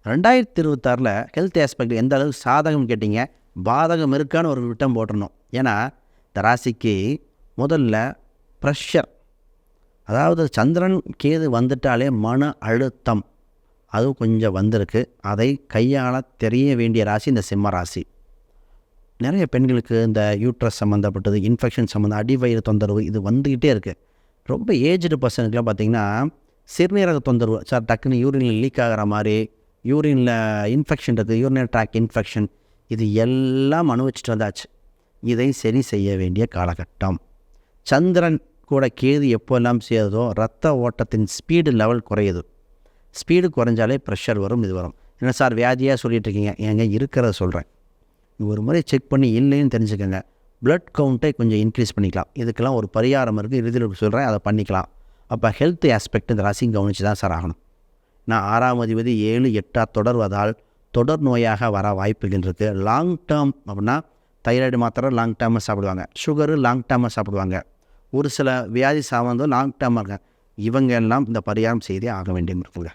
2026ல் health aspect எந்த அளவுக்கு சாதகம் கேட்டிங்க, பாதகம் இருக்கான்னு ஒரு விட்டம் போட்டுறணும். ஏன்னா இந்த ராசிக்கு முதல்ல ப்ரெஷர், அதாவது சந்திரன் கேது வந்துட்டாலே மன அழுத்தம் அதுவும் கொஞ்சம் வந்திருக்கு. அதை கையாள தெரிய வேண்டிய ராசி இந்த சிம்ம ராசி. நிறைய பெண்களுக்கு இந்த யூட்ரஸ் சம்மந்தப்பட்டது, இன்ஃபெக்ஷன் சம்மந்தம், அடிவயிறு தொந்தரவு இது வந்துக்கிட்டே இருக்குது. ரொம்ப ஏஜ்டு பர்சனுக்குலாம் பார்த்திங்கன்னா சிறுநீரக தொந்தரவு, சார் டக்குன்னு யூரினில் லீக் ஆகிற மாதிரி, யூரினில் இன்ஃபெக்ஷன் இருக்குது, யூரினரி ட்ராக் இன்ஃபெக்ஷன், இது எல்லாம் அனுபவிச்சுட்டு வந்தாச்சு. இதை சரி செய்ய வேண்டிய காலகட்டம். சந்திரன் கூட கேது எப்போல்லாம் சேருதோ ரத்த ஓட்டத்தின் ஸ்பீடு லெவல் குறையுது. ஸ்பீடு குறைஞ்சாலே ப்ரெஷர் வரும், இது வரும். என்ன சார் வியாதியாக சொல்லிகிட்டு இருக்கீங்க, ஏங்க இருக்கிறத சொல்கிறேன். ஒரு முறை செக் பண்ணி இல்லைன்னு தெரிஞ்சுக்கோங்க. ப்ளட் கவுண்ட்டை கொஞ்சம் இன்க்ரீஸ் பண்ணிக்கலாம். இதுக்கெல்லாம் ஒரு பரிகாரம் இருக்குது, இறுதியில் சொல்கிறேன், அதை பண்ணிக்கலாம். அப்போ ஹெல்த் ஆஸ்பெக்ட் இந்த ராசி கவனித்து தான் சார் ஆகணும். நான் 6ஆம் அதிபதி 7, 8 தொடர்வதால் தொடர் நோயாக வர வாய்ப்புகள் இருக்குது. லாங் டேர்ம் அப்படின்னா தைராய்டு மாத்திரை லாங் டேர்மாக சாப்பிடுவாங்க, சுகரு லாங் டேர்மாக சாப்பிடுவாங்க, ஒரு சில வியாதி சார்ந்ததும் லாங் டேர்மாக இருக்காங்க. இவங்க எல்லாம் இந்த பரிகாரம் செய்தே ஆக வேண்டியும் இருக்குங்க.